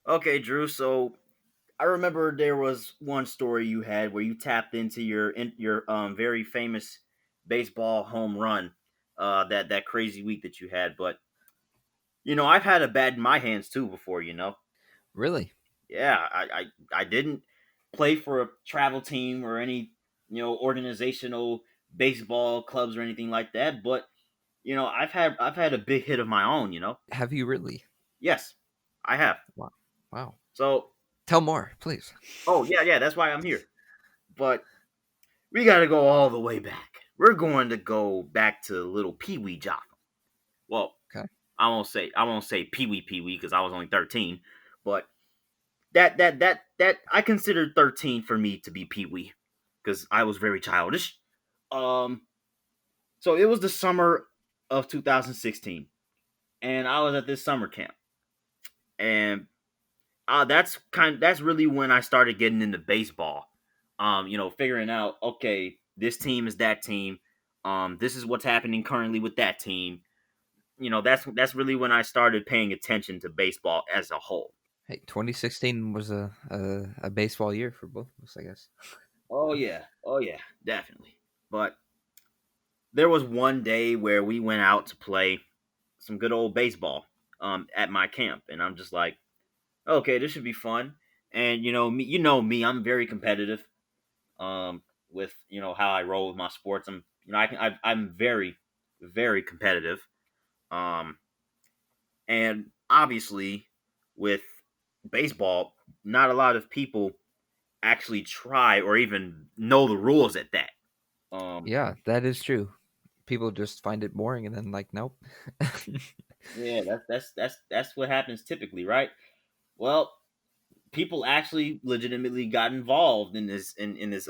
Okay, Drew. So I remember there was one story you had where you tapped into your very famous baseball home run that crazy week that you had. But I've had a bat in my hands too before. Really? Yeah, I didn't play for a travel team or any organizational baseball clubs or anything like that. But I've had a big hit of my own. Have you really? Yes, I have. Wow. Wow. So, Tell more, please. oh yeah, that's why I'm here. But we got to go all the way back. We're going to go back to little Pee Wee Jotham. Well, Okay. I won't say Pee Wee because I was only 13, but that I considered 13 for me to be Pee Wee because I was very childish. Um, so it was the summer of 2016, and I was at this summer camp, and that's really when I started getting into baseball. Figuring out, okay, this team is that team. This is what's happening currently with that team. That's really when I started paying attention to baseball as a whole. Hey, 2016 was a baseball year for both of us, I guess. Oh yeah, definitely. But there was one day where we went out to play some good old baseball at my camp, and I'm just like, okay, this should be fun. And me, I'm very competitive. With how I roll with my sports. I'm very very competitive. Um, and obviously with baseball, not a lot of people actually try or even know the rules at that. Um, Yeah, that is true. People just find it boring and then like, nope. yeah, that's what happens typically, right? Well, people actually legitimately got involved in this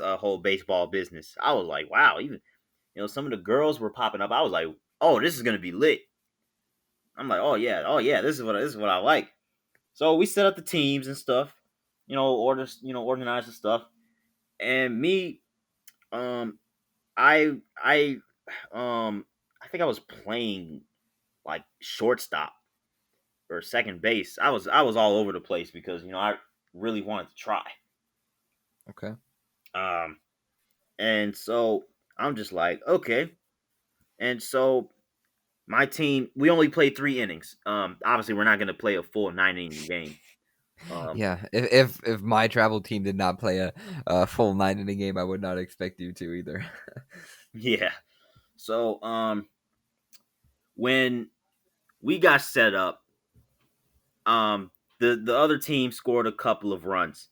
whole baseball business. I was like, wow, even some of the girls were popping up. I was like, oh, this is gonna be lit. I'm like, oh yeah, this is what I like. So we set up the teams and stuff, organize the stuff. And me, um, I I think I was playing like shortstop or second base. I was all over the place because I really wanted to try. Okay. Um, and so I'm just like, okay. And so my team, we only played 3 innings. Obviously we're not going to play a full 9 inning game. Um, Yeah, if my travel team did not play a full 9 inning game, I would not expect you to either. yeah. So when we got set up, the other team scored a couple of runs,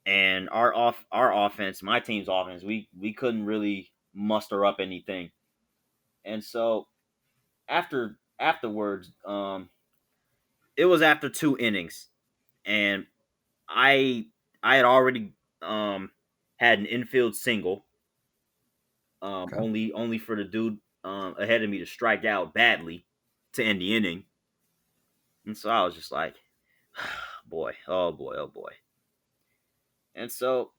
and our offense, my team's offense, we couldn't really muster up anything. And so afterwards, it was after 2 innings, and I I had already had an infield single, Okay. only for the dude ahead of me to strike out badly to end the inning. And so I was just like, boy, oh boy, oh boy. And so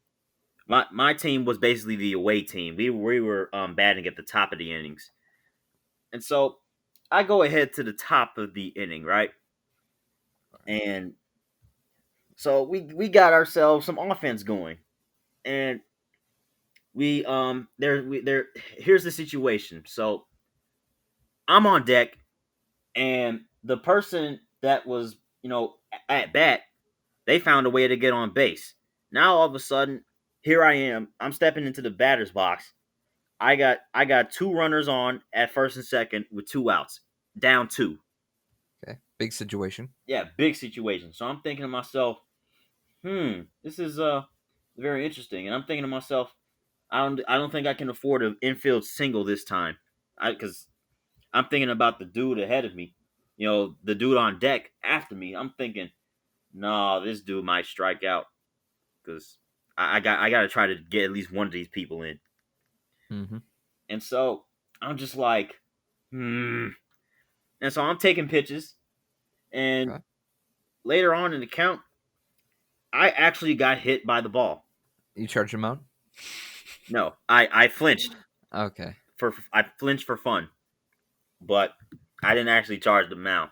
my team was basically the away team. We were batting at the top of the innings. And so I go ahead to the top of the inning, right? And so we got ourselves some offense going. And there here's the situation. So I'm on deck, and the person that was, at bat, they found a way to get on base. Now all of a sudden, here I am. I'm stepping into the batter's box. I got 2 runners on at first and second with 2 outs, down two. Okay. Big situation. Yeah, big situation. So I'm thinking to myself, this is very interesting. And I'm thinking to myself, I don't think I can afford an infield single this time. Because I'm thinking about the dude ahead of me, the dude on deck after me. I'm thinking, no, this dude might strike out because I got to try to get at least one of these people in. Mm-hmm. And so I'm just like, hmm. And so I'm taking pitches, and Okay. later on in the count, I actually got hit by the ball. You charge them out? No, I flinched Okay. for fun, but I didn't actually charge the mount.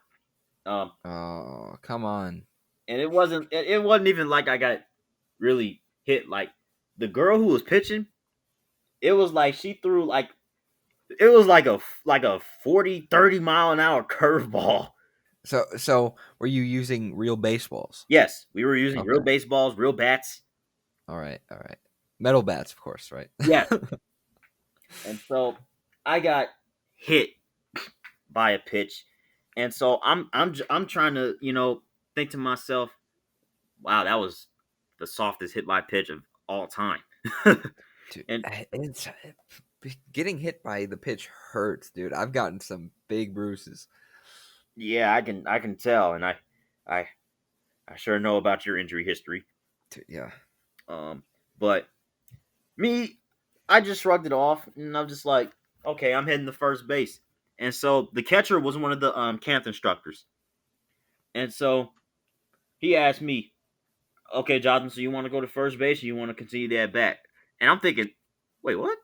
Um, Oh, come on. and it wasn't even like I got really hit. Like the girl who was pitching, it was like she threw like it was like a 40-30 mile an hour curveball. So were you using real baseballs? Yes, we were using real Okay. baseballs, real bats. All right. All right. Metal bats, of course, right? Yes, and so I got hit by a pitch, and so I'm trying to think to myself, wow, that was the softest hit by pitch of all time. Dude, And getting hit by the pitch hurts, dude. I've gotten some big bruises. yeah, I can tell, and I I sure know about your injury history. Dude, yeah. Um, but me, I just shrugged it off, and I'm just like, okay, I'm heading to first base. And so the catcher was one of the camp instructors, and so he asked me, okay, Jotham, so you want to go to first base, or you want to continue that bat? And I'm thinking, wait, what?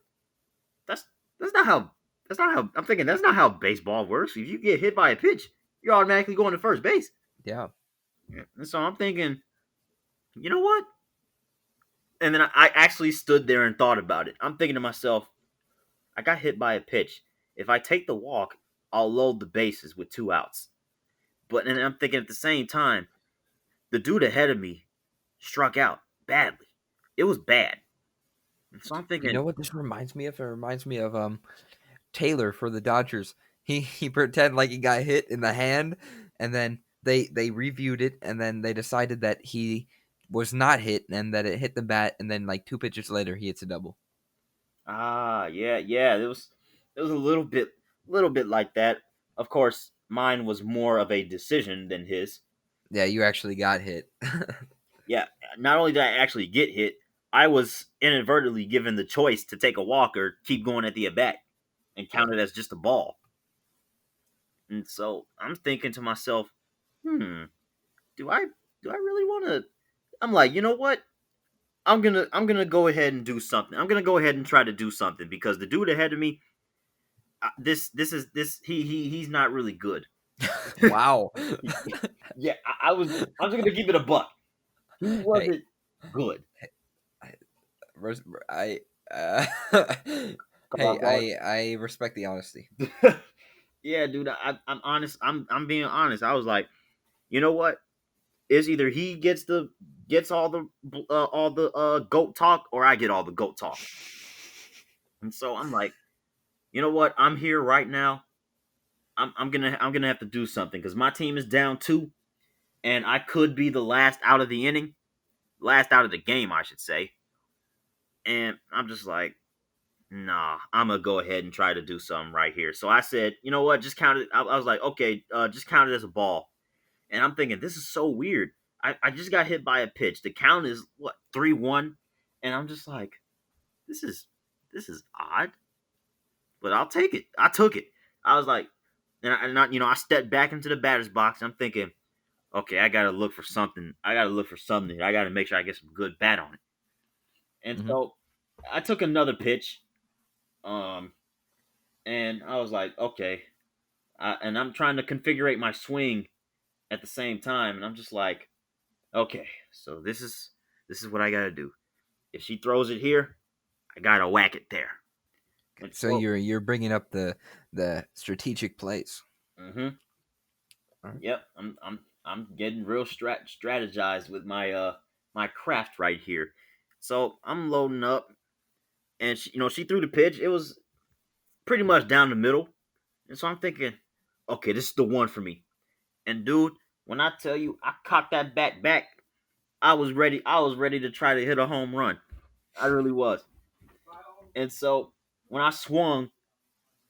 That's that's not how that's not how I'm thinking. That's not how baseball works. If you get hit by a pitch, you're automatically going to first base. Yeah. And so I'm thinking, you know what? And then I actually stood there and thought about it. I'm thinking to myself, I got hit by a pitch. If I take the walk, I'll load the bases with 2 outs. But and I'm thinking at the same time, the dude ahead of me struck out badly. It was bad. And so I'm You thinking, know what this reminds me of? It reminds me of Taylor for the Dodgers. He pretended like he got hit in the hand, and then they reviewed it, and then they decided that he was not hit and that it hit the bat, and then like 2 pitches later he hits a double. yeah, yeah, it was a little bit like that. Of course, mine was more of a decision than his. Yeah, you actually got hit. Yeah, not only did I actually get hit, I was inadvertently given the choice to take a walk or keep going at the at bat and Yeah. count it as just a ball. And so I'm thinking to myself, hmm, do I really want to? I'm like, you know what? I'm gonna go ahead and do something. I'm gonna go ahead and try to do something because the dude ahead of me, this he's not really good. Wow. Yeah, I'm just gonna give it a buck. He Hey, wasn't good. I, I uh, Come hey, on, dog. I respect the honesty. Yeah, dude. I'm honest. I'm being honest. I was like, you know what? It's either he gets all the goat talk, or I get all the goat talk. And so I'm like, you know what? I'm here right now. I'm gonna have to do something because my team is down 2, and I could be the last out of the inning, last out of the game, I should say. And I'm just like, nah, I'm gonna go ahead and try to do something right here. So I said, you know what? Just count it. I was like, okay, just count it as a ball. And I'm thinking, this is so weird. I just got hit by a pitch. The count is what 3-1, and I'm just like, this is odd, but I'll take it. I took it. I was like, I stepped back into the batter's box. And I'm thinking, okay, I gotta look for something. I gotta look for something. I gotta make sure I get some good bat on it. And Hmm. so I took another pitch, um, and I was like, okay, and I'm trying to configure my swing at the same time, and I'm just like, okay, so this is what I gotta do. If she throws it here, I gotta whack it there. And So so, you're bringing up the strategic plays. mm-hmm, All right. yep, I'm getting real strategized with my craft right here. So I'm loading up, and she threw the pitch. It was pretty much down the middle, and so I'm thinking, okay, this is the one for me. And dude, when I tell you, I cocked that bat back. I was ready. I was ready to try to hit a home run. I really was. And so when I swung,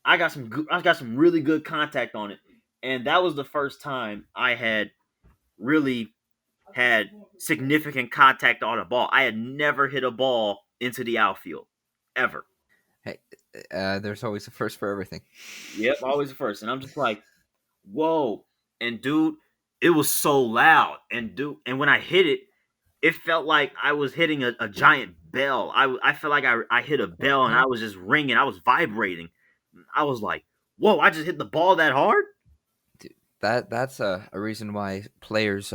I got some really good contact on it, and that was the first time I had really had significant contact on a ball. I had never hit a ball into the outfield ever. Hey, there's always a first for everything. Yep, always the first, and I'm just like, whoa. And dude, it was so loud, and when I hit it, it felt like I was hitting a giant bell. I felt like I hit a bell and Mhm. I was just ringing. I was vibrating. I was like, whoa, I just hit the ball that hard? Dude, that's a reason why players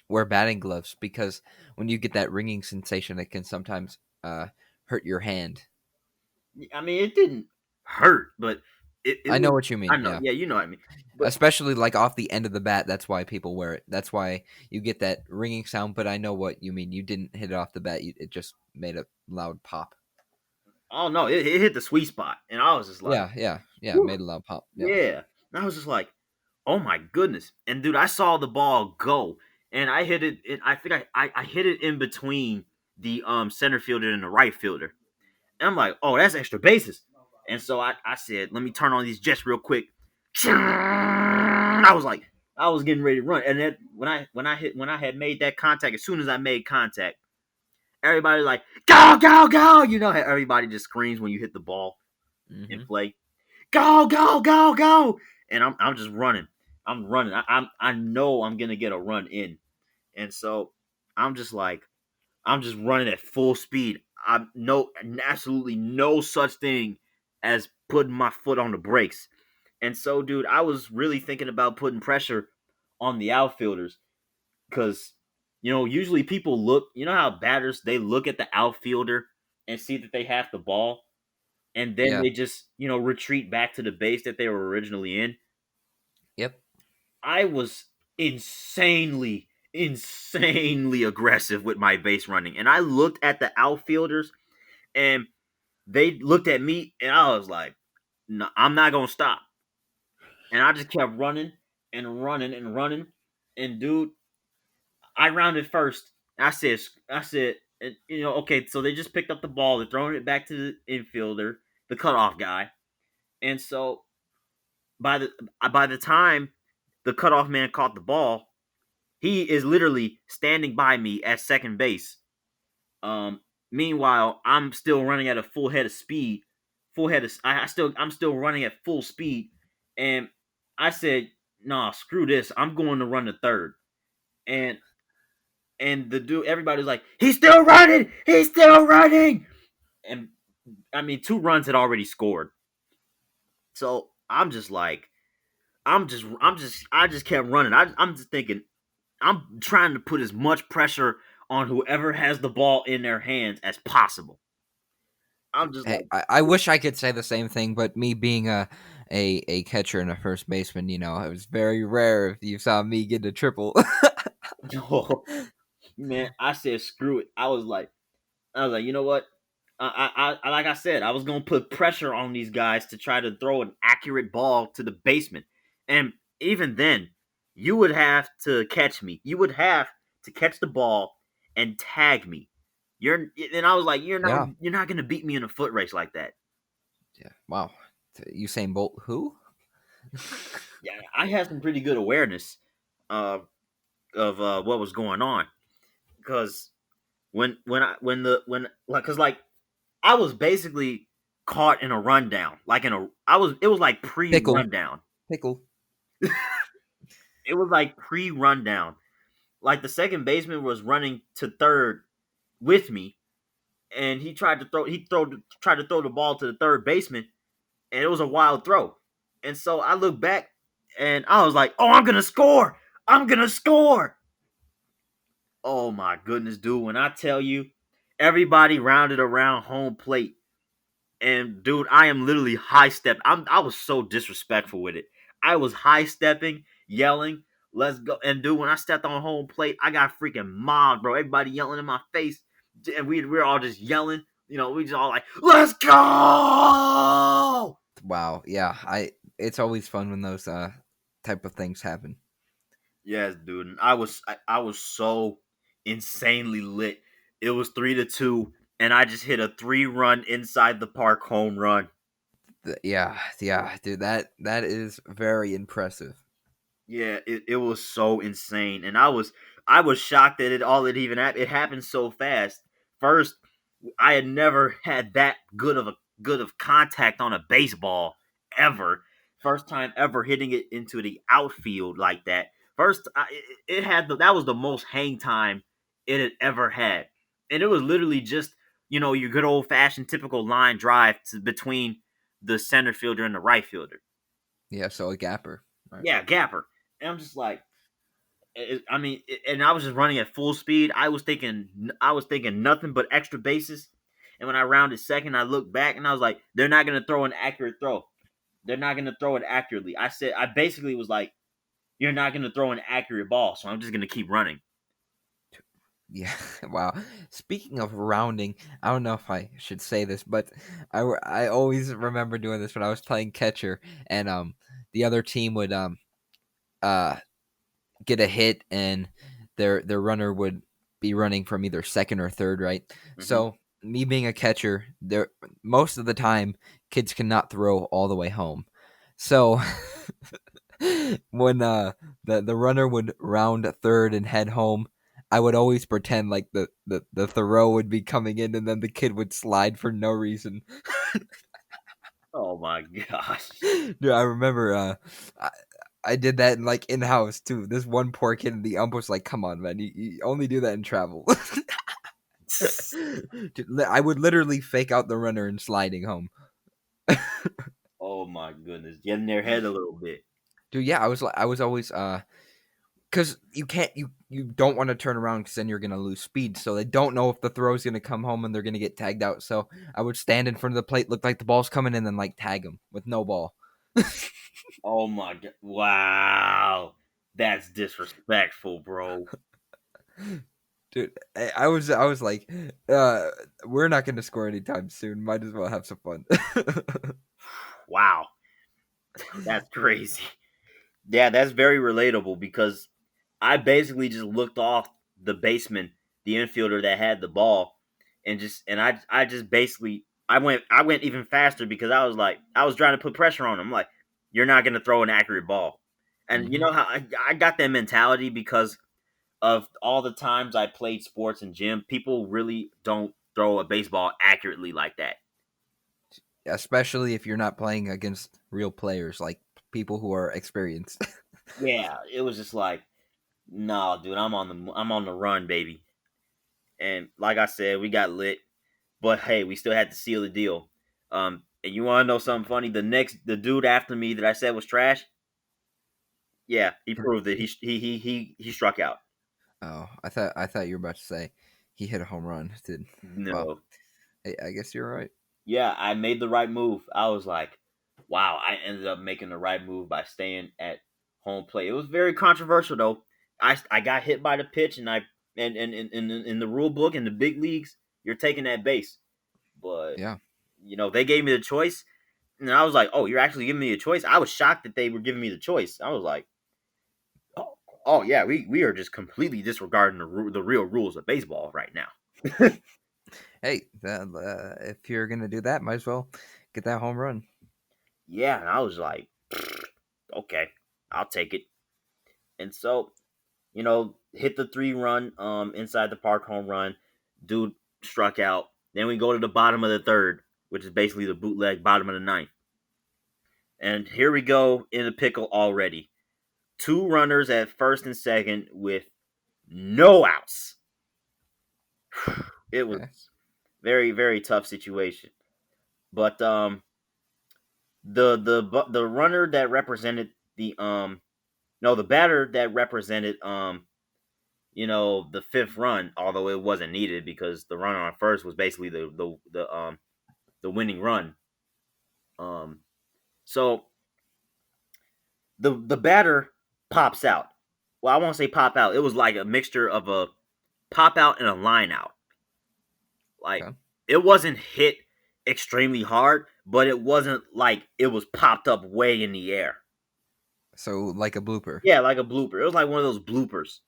wear batting gloves because when you get that ringing sensation, it can sometimes hurt your hand. I mean, it didn't hurt, but it I know was. what you I mean. know, Yeah, yeah, you know what I mean. But especially like off the end of the bat. That's why people wear it. That's why you get that ringing sound. But I know what you mean. You didn't hit it off the bat. It just made a loud pop. oh no, it hit the sweet spot, and I was just like, Yeah, yeah, yeah. whew, Made a loud pop. Yeah. yeah. And I was just like, oh my goodness. And dude, I saw the ball go, and I hit it. I think I hit it in between the center fielder and the right fielder. And I'm like, oh, that's extra bases. And so I said, let me turn on these jets real quick. I was like, I was getting ready to run. And then when I had made that contact, as soon as I made contact, everybody was like, go, go, go. You know how everybody just screams when you hit the ball in Hmm. play. Go, go, go, go. And I'm just running. I'm running. I know I'm gonna get a run in. And so I'm just like, I'm just running at full speed. I'm no absolutely no such thing as putting my foot on the brakes. And so, dude, I was really thinking about putting pressure on the outfielders because usually people look, how batters they look at the outfielder and see that they have the ball, and then Yeah. they just retreat back to the base that they were originally in. Yep. I was insanely aggressive with my base running, and I looked at the outfielders and they looked at me, and I was like, no, I'm not gonna stop. And I just kept running and running and running. And dude, I rounded first. I said, okay, so they just picked up the ball, they're throwing it back to the infielder, the cutoff guy. And so by the by the time the cutoff man caught the ball, he is literally standing by me at second base. Um, Meanwhile, I'm still running at a full head of speed. Full head of I'm still running at full speed. And I said, nah, screw this. I'm going to run the third. And the dude, everybody's like, he's still running, he's still running. And I mean, 2 runs had already scored. So I'm just like, I just kept running. I'm just thinking, I'm trying to put as much pressure on whoever has the ball in their hands as possible. I'm just Hey, like, I wish I could say the same thing, but me being a catcher and a first baseman, it was very rare if you saw me get a triple. no, man. I said screw it. I was like, you know what? Like I said, I was gonna put pressure on these guys to try to throw an accurate ball to the basement, and even then, you would have to catch me. You would have to catch the ball and tag me. And I was like, Yeah, you're not gonna beat me in a foot race like that. yeah. Wow, Usain Bolt, who? Yeah, I had some pretty good awareness of what was going on because when like because like I was basically caught in a rundown, like it was like pre Pickle, rundown. pickle. It was like pre rundown. Like the second baseman was running to third with me, and tried to throw the ball to the third baseman, and it was a wild throw. And so I looked back, and I was like, "Oh, I'm gonna score! I'm gonna score!" Oh my goodness, dude! When I tell you, everybody rounded around home plate. And dude, I am literally high step. I was so disrespectful with it. I was high stepping, yelling, "Let's go!" And dude, when I stepped on home plate, I got freaking mobbed, bro. Everybody yelling in my face, and we were all just yelling. We just all like, "Let's go!" Wow, yeah. It's always fun when those type of things happen. Yes, dude. And I was so insanely lit. It was 3-2, and I just hit a 3-run inside the park home run. Yeah, yeah, dude. That is very impressive. Yeah, it was so insane, and I was shocked that it even happened. It happened so fast. First, I had never had that good of contact on a baseball ever. First time ever hitting it into the outfield like that. First, it had that was the most hang time it had ever had, and it was literally just your good old fashioned typical line drive between the center fielder and the right fielder. Yeah, so a gapper, right? Yeah, gapper. And I'm just like, I mean, and I was just running at full speed. I was thinking nothing but extra bases. And when I rounded second, I looked back and I was like, they're not gonna throw an accurate throw. They're not gonna throw it accurately. I basically was like, you're not gonna throw an accurate ball, so I'm just gonna keep running. Yeah, wow. Speaking of rounding, I don't know if I should say this, but I always remember doing this when I was playing catcher, and the other team would uh get a hit, and their runner would be running from either second or third, right? Mm-hmm. So me being a catcher, there most of the time kids cannot throw all the way home. So when the runner would round third and head home, I would always pretend like the throw would be coming in, and then the kid would slide for no reason. Oh my gosh. Dude, I remember I, I did that like in house too. This one poor kid, and the ump was like, "Come on, man, you only do that in travel." Dude, I would literally fake out the runner and sliding home. Oh my goodness. Get in their head a little bit. Dude, yeah, I was always because you don't want to turn around because then you're gonna lose speed. So they don't know if the throw's gonna come home and they're gonna get tagged out. So I would stand in front of the plate, look like the ball's coming, and then like tag them with no ball. Oh my god. Wow. That's disrespectful, bro. Dude, I was like, we're not gonna score anytime soon. Might as well have some fun. Wow. That's crazy. Yeah, that's very relatable because I basically just looked off the baseman, the infielder that had the ball, and I just basically I went even faster because I was trying to put pressure on him. I'm like, you're not gonna throw an accurate ball. And you hmm know how I got that mentality because of all the times I played sports in gym, people really don't throw a baseball accurately like that. Especially if you're not playing against real players, like people who are experienced. Yeah, it was just like, no, dude, I'm on the run, baby. And like I said, we got lit, but hey, we still had to seal the deal. And you want to know something funny? The dude after me that I said was trash. Yeah, he proved it. He struck out. Oh, I thought you were about to say he hit a home run. Did well? No. I guess you're right. Yeah, I made the right move. I was like, wow, I ended up making the right move by staying at home plate. It was very controversial though. I got hit by the pitch and in the rule book in the big leagues, you're taking that base. But Yeah. they gave me the choice and I was like, "Oh, you're actually giving me a choice." I was shocked that they were giving me the choice. I was like, "Oh, oh yeah, we are just completely disregarding the real rules of baseball right now." Hey, if you're gonna do that, might as well get that home run. Yeah, and I was like, "Okay, I'll take it." And so, hit the 3-run inside the park home run. Dude struck out. Then we go to the bottom of the third, which is basically the bootleg bottom of the ninth. And here we go in the pickle already. Two runners at first and second with no outs. It was Okay. very very tough situation. But the runner that represented the no the batter that represented the fifth run, although it wasn't needed because the run on first was basically the winning run. Um, so the batter pops out. Well, I won't say pop out. It was like a mixture of a pop out and a line out. Like Okay. it wasn't hit extremely hard, but it wasn't like it was popped up way in the air. So like a blooper. Yeah, like a blooper. It was like one of those bloopers.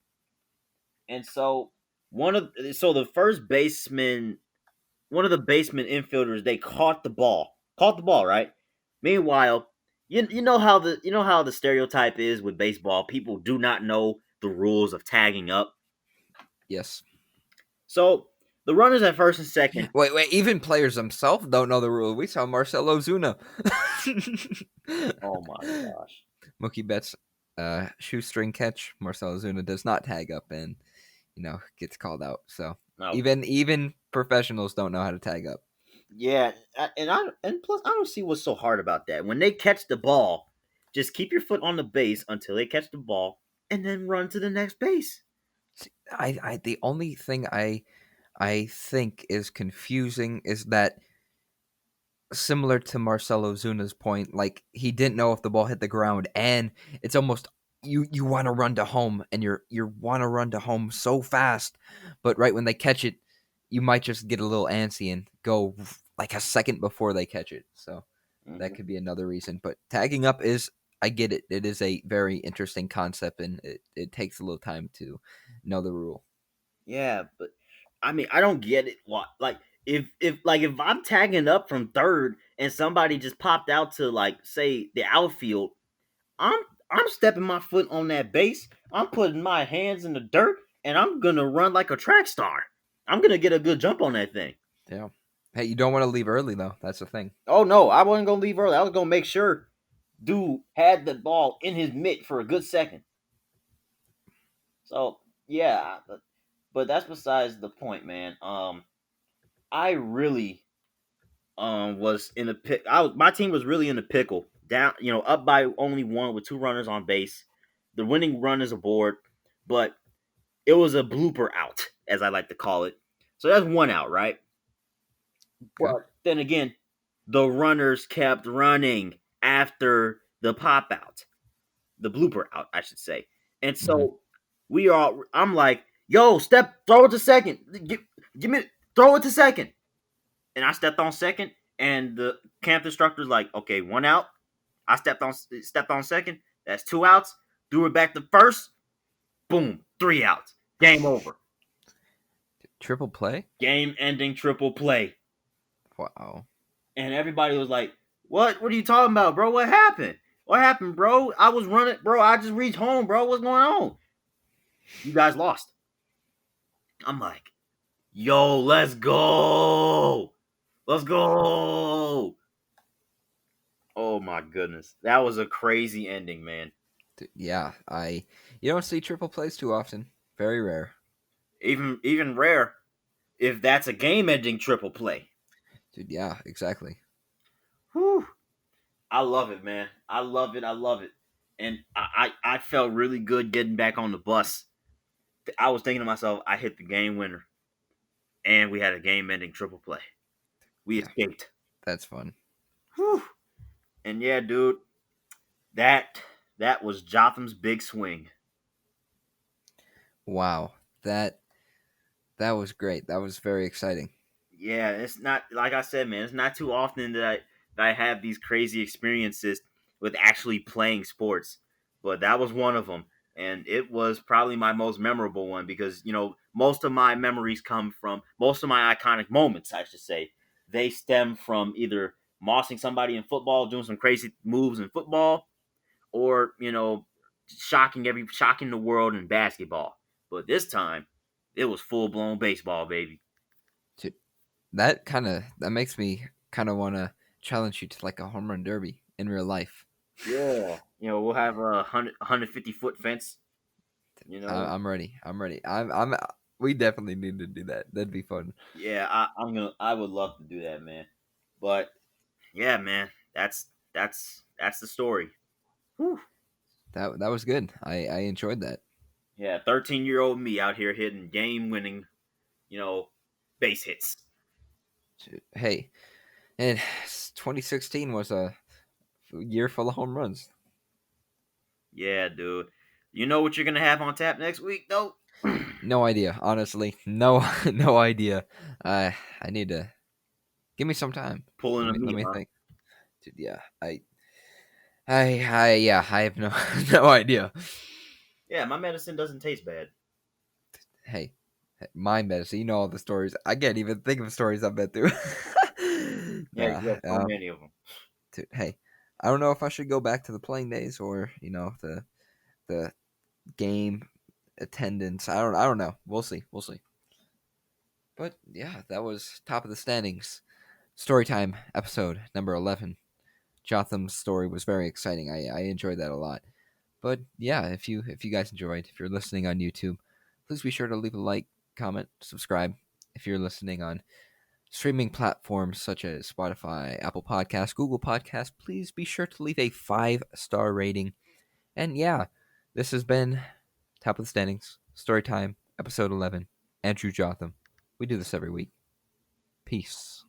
And so the first baseman, one of the baseman infielders, they caught the ball, right? Meanwhile, you know how the stereotype is with baseball. People do not know the rules of tagging up. Yes. So the runners at first and second. Wait. Even players themselves don't know the rule. We saw Marcelo Zuna. Oh my gosh! Mookie Betts, shoestring catch. Marcelo Zuna does not tag up and gets called out. So No, even professionals don't know how to tag up. yeah, and plus I don't see what's so hard about that. When they catch the ball, just keep your foot on the base until they catch the ball. and then run to the next base. See, I the only thing I think is confusing is that, similar to Marcelo Zuna's point, like he didn't know if the ball hit the ground, and it's almost, you want to run to home, and you want to run to home so fast, but right when they catch it, you might just get a little antsy and go like a second before they catch it. So that Hmm. could be another reason. But tagging up is, I get it. It is a very interesting concept, and it takes a little time to know the rule. Yeah, but I mean, I don't get it. What like if I'm tagging up from third and somebody just popped out to like say the outfield, I'm I'm stepping my foot on that base. I'm putting my hands in the dirt, and I'm gonna run like a track star. I'm gonna get a good jump on that thing. Yeah. Hey, you don't want to leave early though. That's the thing. Oh no, I wasn't gonna leave early. I was gonna make sure dude had the ball in his mitt for a good second. So yeah, but that's besides the point, man. I really was in a pick. My team was really in a pickle. Down, up by only one with two runners on base. The winning run is aboard, but it was a blooper out, as I like to call it. So that's one out, right? Okay. But then again, the runners kept running after the pop out, the blooper out, I should say. And Hmm. so I'm like, yo, throw it to second. Give me, throw it to second. And I stepped on second, and the camp instructor's like, okay, one out. I stepped on second. That's two outs. Threw it back to first. Boom, three outs. Game over. Triple play? Game ending triple play. Wow. And everybody was like, "What? What are you talking about, bro? What happened? What happened, bro? I was running, bro. I just reached home, bro. What's going on? You guys lost." I'm like, "Yo, let's go, let's go." Oh my goodness, that was a crazy ending, man. Yeah, you don't see triple plays too often. Very rare. Even rare if that's a game-ending triple play. Dude, yeah, exactly. Whew. I love it, man. I love it. I love it. And I felt really good getting back on the bus. I was thinking to myself, I hit the game winner, and we had a game-ending triple play. We Yeah, escaped. that's fun. Whew. And yeah, dude, that that was Jotham's big swing. Wow. That was great. That was very exciting. Yeah, it's not like I said, man. It's not too often that I have these crazy experiences with actually playing sports, but that was one of them, and it was probably my most memorable one because most of my memories come from most of my iconic moments, I should say. They stem from either mossing somebody in football, doing some crazy moves in football, or shocking the world in basketball. But this time, it was full blown baseball, baby. Dude, that makes me kind of want to challenge you to like a home run derby in real life. Yeah, we'll have a 150-foot fence. You know, I'm ready. I'm ready. I'm. We definitely need to do that. That'd be fun. yeah, I would love to do that, man. But yeah, man, that's the story. Whew. That was good. I enjoyed that. Yeah, 13-year-old me out here hitting game-winning, you know, base hits. Hey, and 2016 was a year full of home runs. Yeah, dude. You know what you're gonna have on tap next week, though? No idea, honestly. No, no idea. I need to give me some time. Pulling a Let me, me huh? think. Dude, yeah, yeah, I have no no idea. Yeah, my medicine doesn't taste bad. Hey, my medicine. You know all the stories. I can't even think of stories I've been through. Yeah, nah, you have so many of them. dude, hey, I don't know if I should go back to the playing days or the game attendance. I don't know. We'll see. We'll see. But yeah, that was top of the standings. Storytime episode number 11. Jotham's story was very exciting. I enjoyed that a lot. But yeah, if you guys enjoyed, if you're listening on YouTube, please be sure to leave a like, comment, subscribe. If you're listening on streaming platforms such as Spotify, Apple Podcasts, Google Podcasts, please be sure to leave a 5-star rating. And yeah, this has been Top of the standings. Story time. Episode 11. Andrew Jotham. We do this every week. Peace.